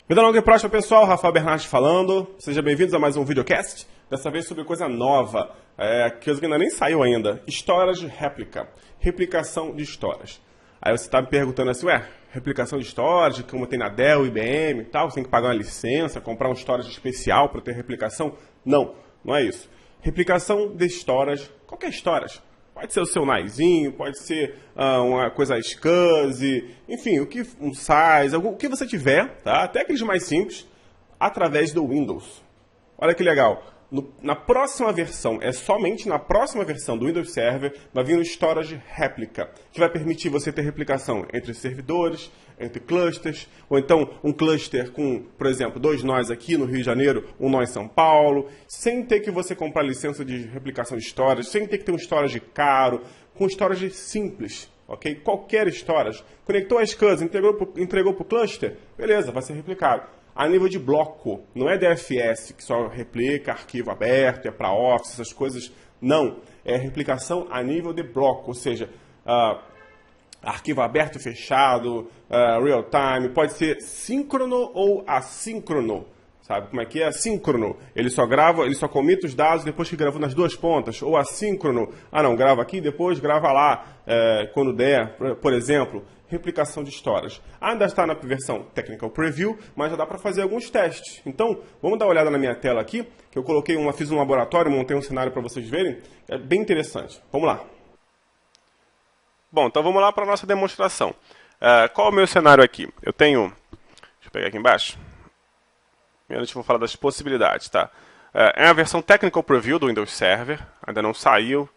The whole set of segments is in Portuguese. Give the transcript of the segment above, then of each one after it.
Vida longa e próxima, pessoal. Rafael Bernardes falando. Sejam bem-vindos a mais um videocast. Dessa vez sobre coisa nova, que ainda nem saiu ainda. Storage réplica. Replicação de storage. Aí você está me perguntando assim, replicação de storage, como tem na Dell, IBM e tal, você tem que pagar uma licença, comprar um storage especial para ter replicação? Não, não é isso. Replicação de storage, qualquer storage. Pode ser o seu NASzinho, pode ser uma coisa SCSI, enfim, um size, o que você tiver, tá? Até aqueles mais simples, através do Windows. Olha que legal. Na próxima versão, somente na próxima versão do Windows Server, vai vir o Storage Réplica, que vai permitir você ter replicação entre servidores, entre clusters, ou então um cluster com, por exemplo, 2 nós aqui no Rio de Janeiro, um nó em São Paulo, sem ter que você comprar licença de replicação de storage, sem ter que ter um storage caro, com storage simples, ok? Qualquer storage. Conectou a SCSI, entregou para o cluster, beleza, vai ser replicado. A nível de bloco, não é DFS que só replica arquivo aberto, é para Office, essas coisas. Não, é replicação a nível de bloco, ou seja, arquivo aberto e fechado, real time, pode ser síncrono ou assíncrono. Sabe como é que é? Assíncrono, ele só comita os dados depois que gravou nas duas pontas. Ou assíncrono, não, grava aqui, depois grava lá, quando der, por exemplo. Replicação de storage. Ainda está na versão Technical Preview, mas já dá para fazer alguns testes. Então, vamos dar uma olhada na minha tela aqui, que eu fiz um laboratório, montei um cenário para vocês verem. É bem interessante. Vamos lá. Bom, então vamos lá para a nossa demonstração. Qual é o meu cenário aqui? Eu tenho... Deixa eu pegar aqui embaixo. Primeiro eu vou falar das possibilidades, tá? É a versão Technical Preview do Windows Server. Ainda não saiu.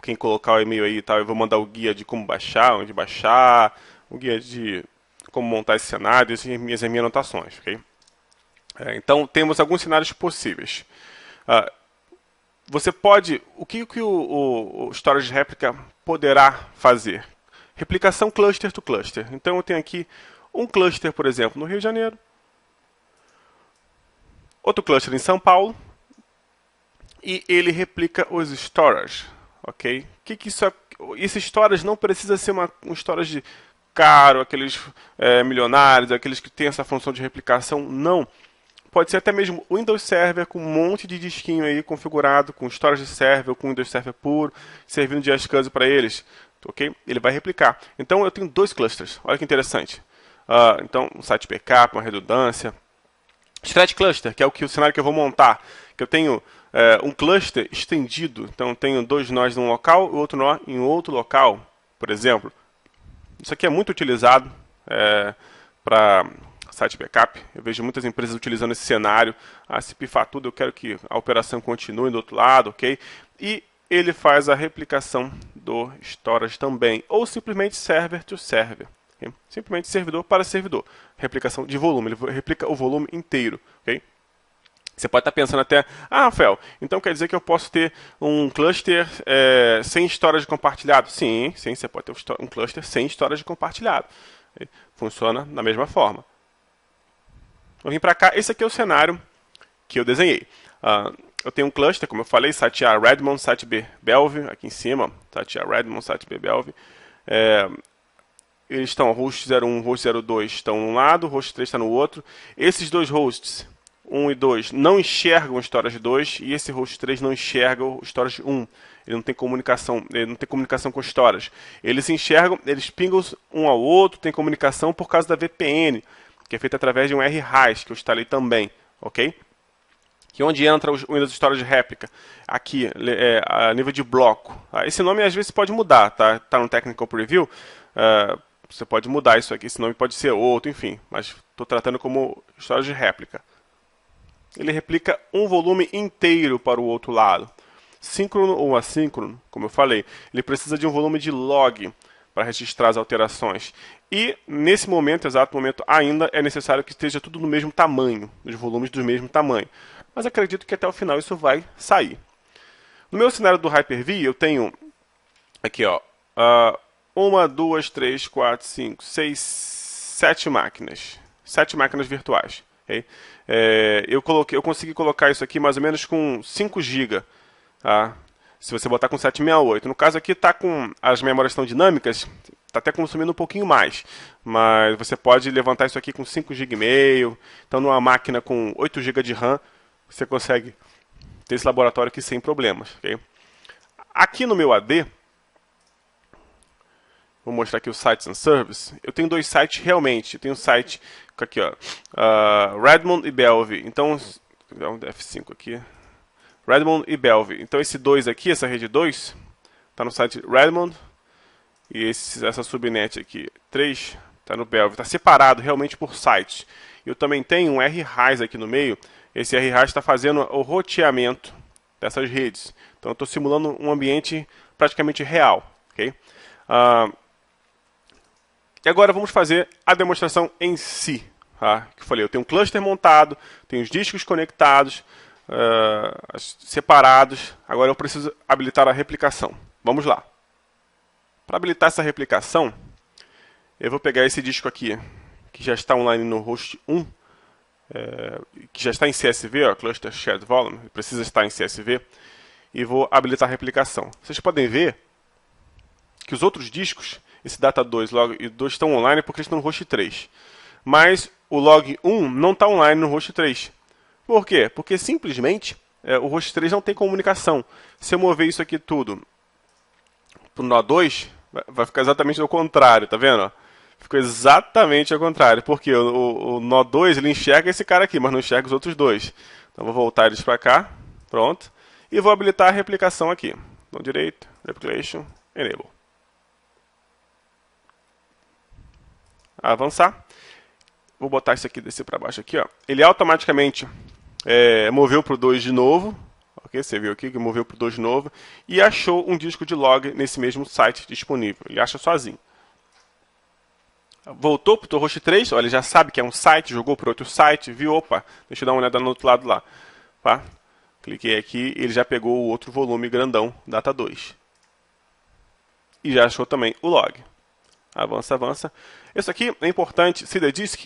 Quem colocar o e-mail aí e tal, eu vou mandar o guia de como baixar, onde baixar, o guia de como montar esse cenário e minhas anotações, ok? Então, temos alguns cenários possíveis. Você pode... O que o Storage Réplica poderá fazer? Replicação cluster to cluster. Então, eu tenho aqui um cluster, por exemplo, no Rio de Janeiro, outro cluster em São Paulo, e ele replica os storage. Ok? Esse storage não precisa ser um storage caro, aqueles milionários, aqueles que têm essa função de replicação. Não. Pode ser até mesmo o Windows Server com um monte de disquinho aí configurado, com storage server, com Windows Server puro, servindo de SCSI para eles. Ok? Ele vai replicar. Então eu tenho 2 clusters. Olha que interessante. Então, um site backup, uma redundância. Thread Cluster, que é o cenário que eu vou montar. Que eu tenho um cluster estendido. Então, eu tenho 2 nós num local e outro nó em outro local, por exemplo. Isso aqui é muito utilizado para site backup. Eu vejo muitas empresas utilizando esse cenário. Se pifar tudo, eu quero que a operação continue do outro lado, ok? E ele faz a replicação do storage também. Ou simplesmente server to server. Okay? Simplesmente servidor para servidor. Replicação de volume. Ele replica o volume inteiro, ok? Você pode estar pensando até, Rafael, então quer dizer que eu posso ter um cluster sem storage compartilhado? Sim, você pode ter um cluster sem storage compartilhado. Funciona da mesma forma. Vou vir para cá, esse aqui é o cenário que eu desenhei. Eu tenho um cluster, como eu falei, site A Redmond, site B Bellevue, aqui em cima, site A Redmond, site B Bellevue. Eles estão, host 01, host 02 estão um lado, host 3 está no outro. Esses 2 hosts, 1 e 2, não enxergam o storage 2 e esse host 3 não enxerga o storage 1. Ele não tem comunicação com o storage. Eles se enxergam, eles pingam um ao outro, tem comunicação por causa da VPN, que é feita através de um RHAS, que eu instalei também, ok? Que onde entra o Windows Storage Réplica? Aqui, a nível de bloco. Esse nome às vezes pode mudar, tá? Tá no Technical Preview. Você pode mudar isso aqui, esse nome pode ser outro, enfim. Mas estou tratando como Storage Réplica. Ele replica um volume inteiro para o outro lado. Síncrono ou assíncrono, como eu falei. Ele precisa de um volume de log para registrar as alterações. E, nesse momento, exato momento, ainda é necessário que esteja tudo no mesmo tamanho, os volumes do mesmo tamanho. Mas acredito que até o final isso vai sair. No meu cenário do Hyper-V, eu tenho aqui, 1, 2, 3, 4, 5, 6, 7 máquinas. 7 máquinas virtuais. Okay? Eu consegui colocar isso aqui mais ou menos com 5 GB. Tá? se você botar com 768. No caso aqui está com as memórias tão dinâmicas, está até consumindo um pouquinho mais, mas você pode levantar isso aqui com 5 GB e meio. Então numa máquina com 8 GB de RAM, você consegue ter esse laboratório aqui sem problemas. Okay? Aqui no meu AD, vou mostrar aqui os sites and service. Eu tenho 2 sites realmente. Eu tenho um site aqui, ó, Redmond e Bellevue. Então, vou dar um F5 aqui. Redmond e Bellevue. Então esse 2 aqui, essa rede 2, está no site Redmond. E essa subnet aqui, 3, está no Bellevue. Está separado realmente por sites. Eu também tenho um RHAS aqui no meio. Esse RHAS está fazendo o roteamento dessas redes. Então eu estou simulando um ambiente praticamente real. Okay? E agora vamos fazer a demonstração em si. Tá? Que eu falei, eu tenho um cluster montado, tenho os discos conectados, separados. Agora eu preciso habilitar a replicação. Vamos lá. Para habilitar essa replicação, eu vou pegar esse disco aqui, que já está online no host 1, que já está em CSV, ó, Cluster Shared Volume, precisa estar em CSV, e vou habilitar a replicação. Vocês podem ver que os outros discos, esse data 2, log e 2 estão online porque eles estão no host 3. Mas o log 1 não está online no host 3. Por quê? Porque simplesmente o host 3 não tem comunicação. Se eu mover isso aqui tudo para o nó 2, vai ficar exatamente ao contrário, tá vendo? Ficou exatamente ao contrário, porque o nó 2 ele enxerga esse cara aqui, mas não enxerga os outros dois. Então vou voltar eles para cá, pronto, e vou habilitar a replicação aqui. Nó direito, Replication, Enable. Avançar. Vou botar isso aqui, descer para baixo aqui, ó. Ele automaticamente moveu para o 2 de novo. Okay, você viu aqui que moveu para o 2 de novo. E achou um disco de log nesse mesmo site disponível. Ele acha sozinho. Voltou para o host 3. Olha, ele já sabe que é um site, jogou para outro site, viu, opa, deixa eu dar uma olhada no outro lado lá. Tá? Cliquei aqui, ele já pegou o outro volume grandão, data 2. E já achou também o log. Avança, avança. Isso aqui é importante, CDDisk,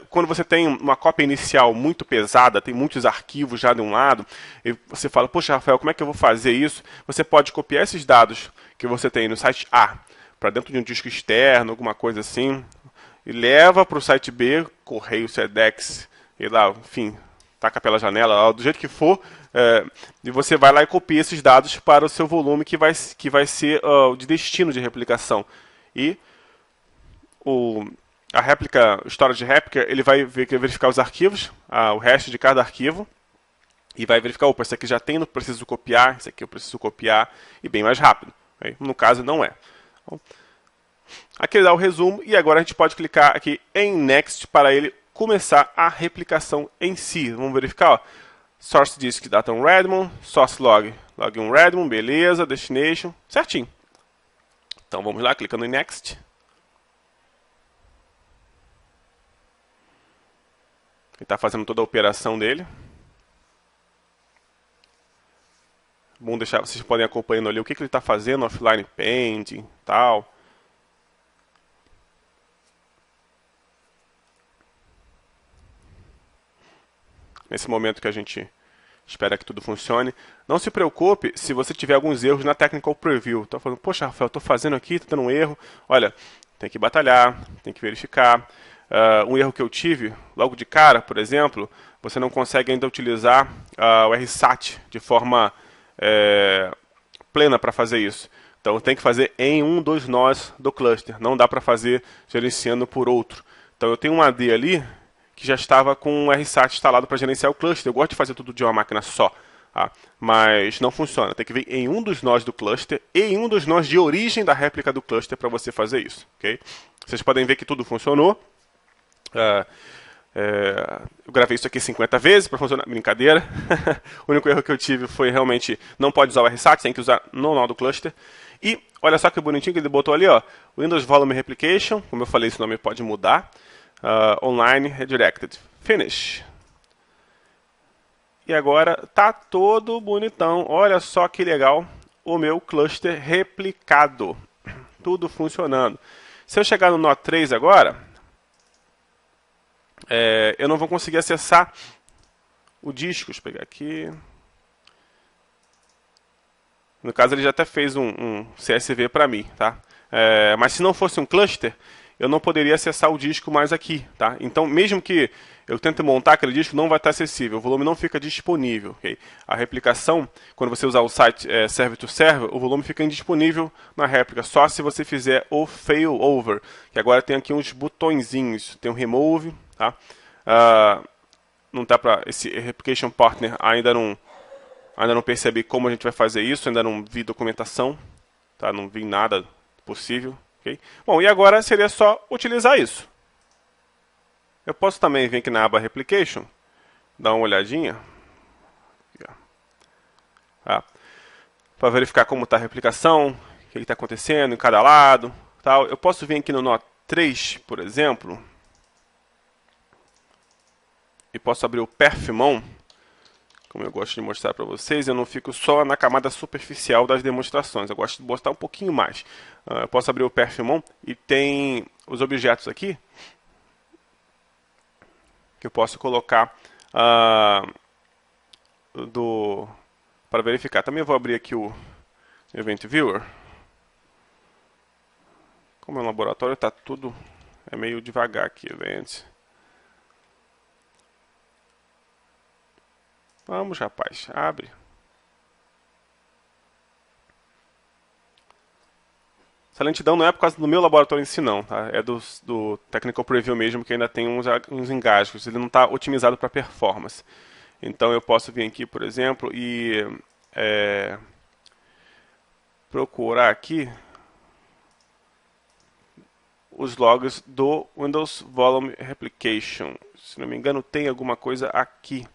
quando você tem uma cópia inicial muito pesada, tem muitos arquivos já de um lado, e você fala, poxa, Rafael, como é que eu vou fazer isso? Você pode copiar esses dados que você tem no site A para dentro de um disco externo, alguma coisa assim, e leva para o site B, correio, Sedex, e lá, enfim, taca pela janela, do jeito que for, e você vai lá e copia esses dados para o seu volume que vai ser o de destino de replicação. E a réplica, o storage réplica, ele vai verificar os arquivos, o hash de cada arquivo, e vai verificar, opa, esse aqui já tem, não preciso copiar, esse aqui eu preciso copiar, e bem mais rápido. Okay? No caso, não é. Então, aqui ele dá o resumo, e agora a gente pode clicar aqui em Next para ele começar a replicação em si. Vamos verificar, ó. Source disk data Redmond, source log 1 Redmond, beleza, destination, certinho. Então vamos lá, clicando em Next. Ele está fazendo toda a operação dele. Bom deixar, vocês podem acompanhando ali o que ele está fazendo, offline painting, tal. Nesse momento que a gente espera que tudo funcione. Não se preocupe se você tiver alguns erros na Technical Preview. Estou falando, poxa, Rafael, estou fazendo aqui, estou tendo um erro. Olha, tem que batalhar, tem que verificar. Um erro que eu tive, logo de cara, por exemplo, você não consegue ainda utilizar o RSAT de forma plena para fazer isso. Então tem que fazer em um dos nós do cluster. Não dá para fazer gerenciando por outro. Então eu tenho um AD ali que já estava com o RSAT instalado para gerenciar o cluster. Eu gosto de fazer tudo de uma máquina só. Tá? Mas não funciona. Tem que vir em um dos nós do cluster e em um dos nós de origem da réplica do cluster para você fazer isso. Okay? Vocês podem ver que tudo funcionou. Eu gravei isso aqui 50 vezes para funcionar. Brincadeira. O único erro que eu tive foi realmente não pode usar o RSAT, tem que usar no nó do cluster. E olha só que bonitinho que ele botou ali, ó, Windows Volume Replication. Como eu falei, esse nome pode mudar. Online Redirected. Finish. E agora tá todo bonitão. Olha só que legal o meu cluster replicado. Tudo funcionando. Se eu chegar no nó 3 agora, eu não vou conseguir acessar o disco. Deixa eu pegar aqui. No caso, ele já até fez um CSV para mim, tá? Mas se não fosse um cluster, eu não poderia acessar o disco mais aqui, tá? Então, mesmo que eu tente montar aquele disco, não vai estar acessível, o volume não fica disponível, ok? A replicação, quando você usar o site server to server, o volume fica indisponível na réplica, só se você fizer o failover, que agora tem aqui uns botõezinhos, tem o remove, tá? Não dá para esse replication partner ainda não percebi como a gente vai fazer isso, ainda não vi documentação, tá? Não vi nada possível, ok? Bom, e agora seria só utilizar isso. Eu posso também vir aqui na aba Replication, dar uma olhadinha, tá? Para verificar como está a replicação, o que está acontecendo em cada lado, tal. Eu posso vir aqui no nó 3, por exemplo, e posso abrir o perfmon, como eu gosto de mostrar para vocês. Eu não fico só na camada superficial das demonstrações, eu gosto de mostrar um pouquinho mais. Eu posso abrir o perfmon e tem os objetos aqui que eu posso colocar para verificar. Também vou abrir aqui o Event Viewer. Como é um laboratório, está tudo meio devagar aqui, Event. Vamos, rapaz, abre. Essa lentidão não é por causa do meu laboratório em si, não, tá? É do Technical Preview mesmo, que ainda tem uns engasgos. Ele não está otimizado para performance. Então eu posso vir aqui, por exemplo, e procurar aqui os logs do Windows Volume Replication. Se não me engano, tem alguma coisa aqui.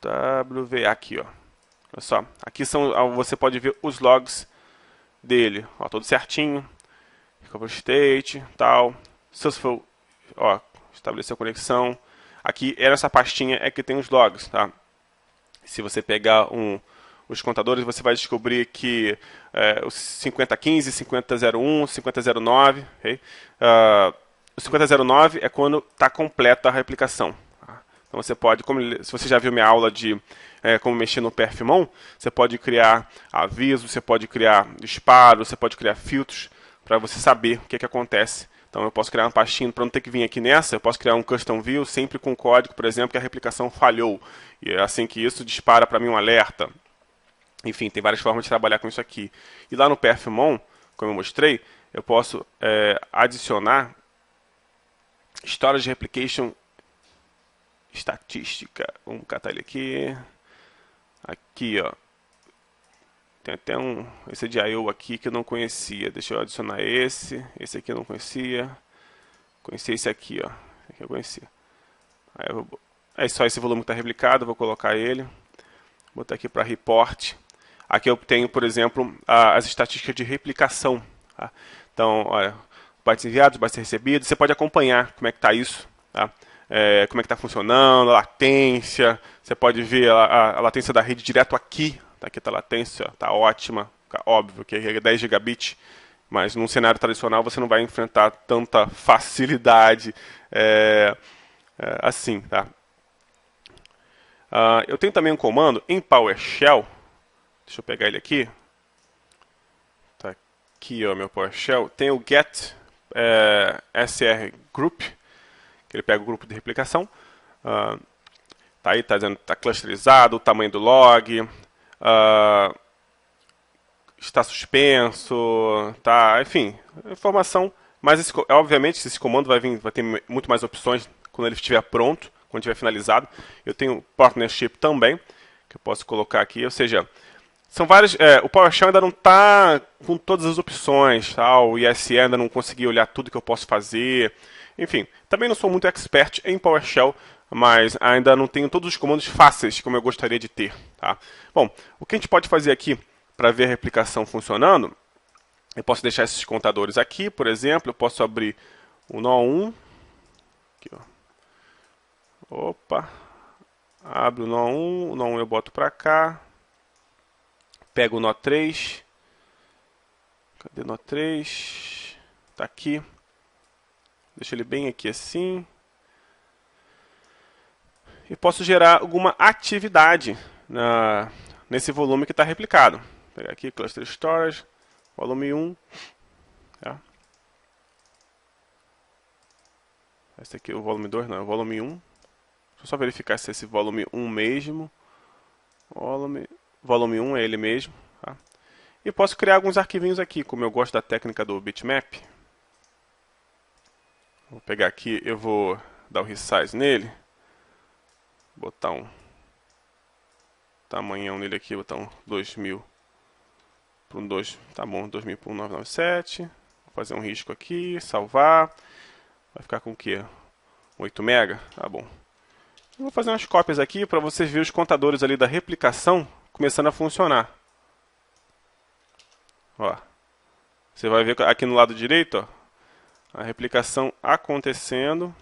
WVA aqui, ó. Olha só, aqui você pode ver os logs dele, ó, tudo certinho, recovery state, tal, successful, ó, estabeleceu a conexão. Aqui, nessa pastinha é que tem os logs, tá? Se você pegar os contadores, você vai descobrir que os 5015, 5001, 5009, okay? O 5009 é quando está completa a replicação. Então você pode, se você já viu minha aula de como mexer no perfmon, você pode criar avisos, você pode criar disparos, você pode criar filtros para você saber o que acontece. Então eu posso criar uma pastinha para não ter que vir aqui nessa, eu posso criar um custom view sempre com código, por exemplo, que a replicação falhou. E é assim que isso dispara para mim um alerta. Enfim, tem várias formas de trabalhar com isso aqui. E lá no perfmon, como eu mostrei, eu posso adicionar storage replication estatística. Vamos catar ele aqui. Aqui, ó. Tem até esse de I/O aqui que eu não conhecia. Deixa eu adicionar esse. Esse aqui eu não conhecia. Conheci esse aqui, ó. Esse aqui eu conhecia. Aí só esse volume que está replicado. Vou colocar ele. Vou botar aqui para report. Aqui eu tenho, por exemplo, as estatísticas de replicação. Tá? Então, olha, bytes enviados, bytes recebidos. Você pode acompanhar como é que está isso. Tá? Como é que está funcionando, a latência. Você pode ver a latência da rede direto aqui. Aqui está a latência, está ótima. Óbvio que é 10 gigabits, mas num cenário tradicional você não vai enfrentar tanta facilidade assim. Tá? Eu tenho também um comando em PowerShell. Deixa eu pegar ele aqui. Tá aqui, ó, meu PowerShell. Tem o get sr group, que ele pega o grupo de replicação. Tá aí, tá dizendo que está clusterizado, o tamanho do log, está suspenso, tá, enfim, informação. Mas obviamente esse comando vai ter muito mais opções quando ele estiver pronto, quando estiver finalizado. Eu tenho partnership também, que eu posso colocar aqui, ou seja, são várias. O PowerShell ainda não está com todas as opções, tá? O ISE ainda não consegui olhar tudo que eu posso fazer. Enfim, também não sou muito expert em PowerShell, mas ainda não tenho todos os comandos fáceis como eu gostaria de ter. Tá? Bom, o que a gente pode fazer aqui para ver a replicação funcionando? Eu posso deixar esses contadores aqui, por exemplo. Eu posso abrir o nó 1. Aqui, ó. Opa. Abre o nó 1. O nó 1 eu boto para cá. Pego o nó 3. Cadê o nó 3? Está aqui. Deixa ele bem aqui assim. E posso gerar alguma atividade nesse volume que está replicado. Vou pegar aqui, Cluster Storage, volume 1. Tá? Esse aqui é o volume 2, não, é o volume 1. Deixa eu só verificar se é esse volume 1 mesmo. Volume 1 é ele mesmo. Tá? E posso criar alguns arquivinhos aqui, como eu gosto da técnica do bitmap. Vou pegar aqui, eu vou dar o resize nele. Botar um tamanhão nele aqui, botar um 2000 para um 2, tá bom, 2000 para um 997. Vou fazer um risco aqui, salvar. Vai ficar com o quê? 8 MB? Tá bom. Eu vou fazer umas cópias aqui para vocês verem os contadores ali da replicação começando a funcionar. Ó. Você vai ver aqui no lado direito, ó, a replicação acontecendo.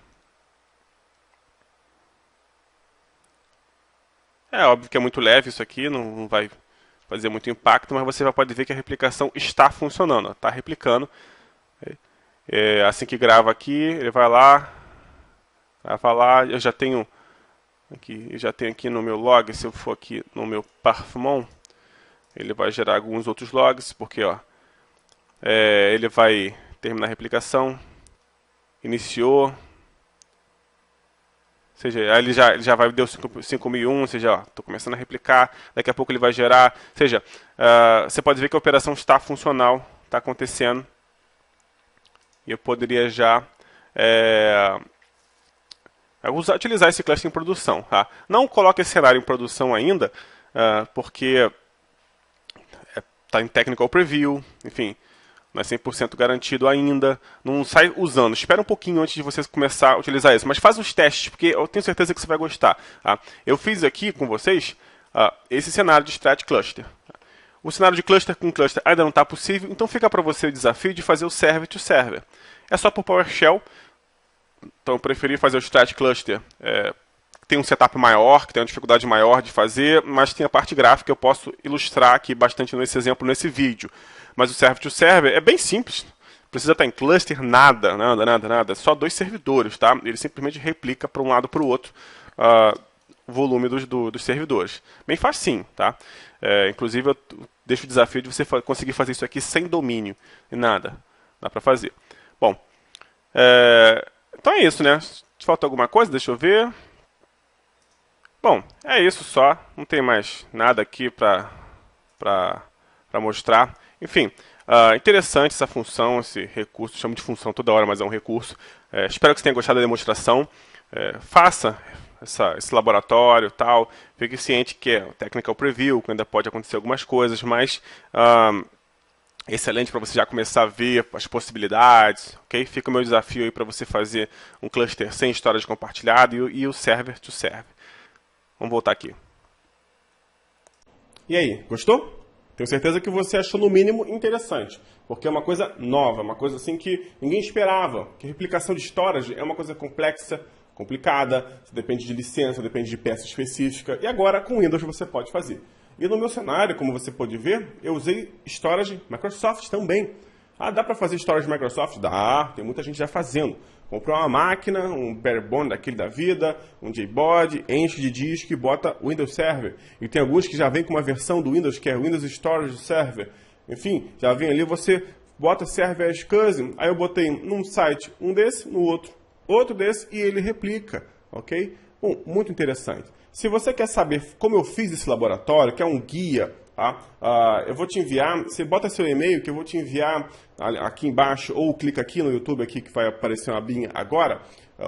É óbvio que é muito leve isso aqui, não vai fazer muito impacto, mas você já pode ver que a replicação está funcionando, está replicando. Assim que grava aqui, ele vai lá, eu já tenho aqui no meu log, se eu for aqui no meu Parfumon, ele vai gerar alguns outros logs, porque ó, ele vai terminar a replicação, iniciou, ou seja, ele já vai deu 5001, ou seja, estou começando a replicar, daqui a pouco ele vai gerar, ou seja, você pode ver que a operação está funcional, está acontecendo, e eu poderia já utilizar esse cluster em produção. Tá? Não coloque esse cenário em produção ainda, porque está em Technical Preview, enfim, não é 100% garantido ainda, não sai usando. Espera um pouquinho antes de você começar a utilizar isso, mas faz os testes, porque eu tenho certeza que você vai gostar. Tá? Eu fiz aqui com vocês esse cenário de Strat Cluster. O cenário de cluster com cluster ainda não está possível, então fica para você o desafio de fazer o server to server. É só por PowerShell, então eu preferi fazer o Strat Cluster. Tem um setup maior, que tem uma dificuldade maior de fazer, mas tem a parte gráfica que eu posso ilustrar aqui bastante nesse exemplo, nesse vídeo. Mas o server to server é bem simples, não precisa estar em cluster, nada, só 2 servidores, tá? Ele simplesmente replica para um lado para o outro o volume dos servidores. Bem facinho, tá? Inclusive eu deixo o desafio de você conseguir fazer isso aqui sem domínio, e nada, dá para fazer. Bom, então é isso, né? Se falta alguma coisa, deixa eu ver. Bom, é isso só, não tem mais nada aqui para mostrar. Enfim, interessante essa função, esse recurso, chamo de função toda hora, mas é um recurso. Espero que você tenha gostado da demonstração. Faça esse laboratório, tal. Fique ciente que é o Technical Preview, que ainda pode acontecer algumas coisas, mas excelente para você já começar a ver as possibilidades, ok? Fica o meu desafio aí para você fazer um cluster sem storage compartilhado e o server to server. Vamos voltar aqui. E aí, gostou? Tenho certeza que você achou no mínimo interessante, porque é uma coisa nova, uma coisa assim que ninguém esperava, que replicação de storage é uma coisa complexa, complicada, depende de licença, depende de peça específica, e agora com Windows você pode fazer. E no meu cenário, como você pode ver, eu usei storage Microsoft também. Dá para fazer storage Microsoft? Dá, tem muita gente já fazendo. Comprou uma máquina, um barebone daquele da vida, um JBoss, enche de disco e bota o Windows Server. E tem alguns que já vem com uma versão do Windows, que é Windows Storage Server. Enfim, já vem ali, você bota Server as Cousin. Aí eu botei num site um desse, no outro desse, e ele replica, ok? Bom, muito interessante. Se você quer saber como eu fiz esse laboratório, que é um guia, eu vou te enviar, você bota seu e-mail que eu vou te enviar aqui embaixo, ou clica aqui no YouTube aqui que vai aparecer uma abinha agora,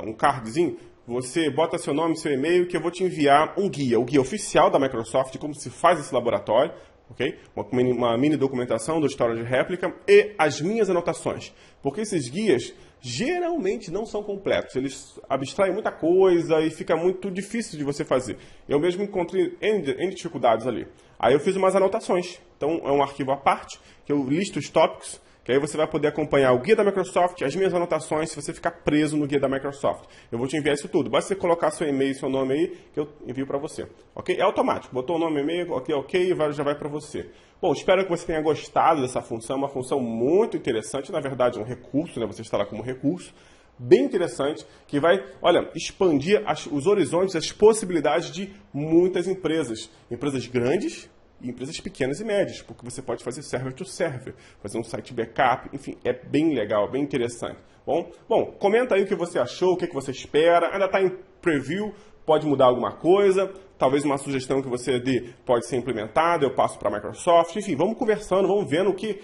um cardzinho, você bota seu nome, seu e-mail que eu vou te enviar um guia, o guia oficial da Microsoft de como se faz esse laboratório, ok? Uma mini documentação do Storage Replica e as minhas anotações, porque esses guias geralmente não são completos, eles abstraem muita coisa e fica muito difícil de você fazer. Eu mesmo encontrei N dificuldades ali. Aí eu fiz umas anotações, então é um arquivo à parte, que eu listo os tópicos, que aí você vai poder acompanhar o guia da Microsoft, as minhas anotações, se você ficar preso no guia da Microsoft. Eu vou te enviar isso tudo. Basta você colocar seu e-mail e seu nome aí, que eu envio para você. Ok? É automático. Botou o nome e e-mail, ok, já vai para você. Bom, espero que você tenha gostado dessa função. Uma função muito interessante. Na verdade, um recurso, né? Você está lá como recurso. Bem interessante, que vai, olha, expandir os horizontes, as possibilidades de muitas empresas. Empresas grandes, e empresas pequenas e médias, porque você pode fazer server to server, fazer um site backup, enfim, é bem legal, bem interessante. Bom, comenta aí o que você achou, o que você espera, ainda está em preview, pode mudar alguma coisa, talvez uma sugestão que você dê pode ser implementada, eu passo para a Microsoft, enfim, vamos conversando, vamos vendo o que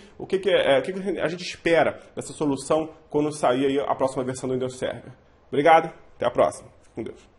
a gente espera dessa solução quando sair aí a próxima versão do Windows Server. Obrigado, até a próxima. Fique com Deus.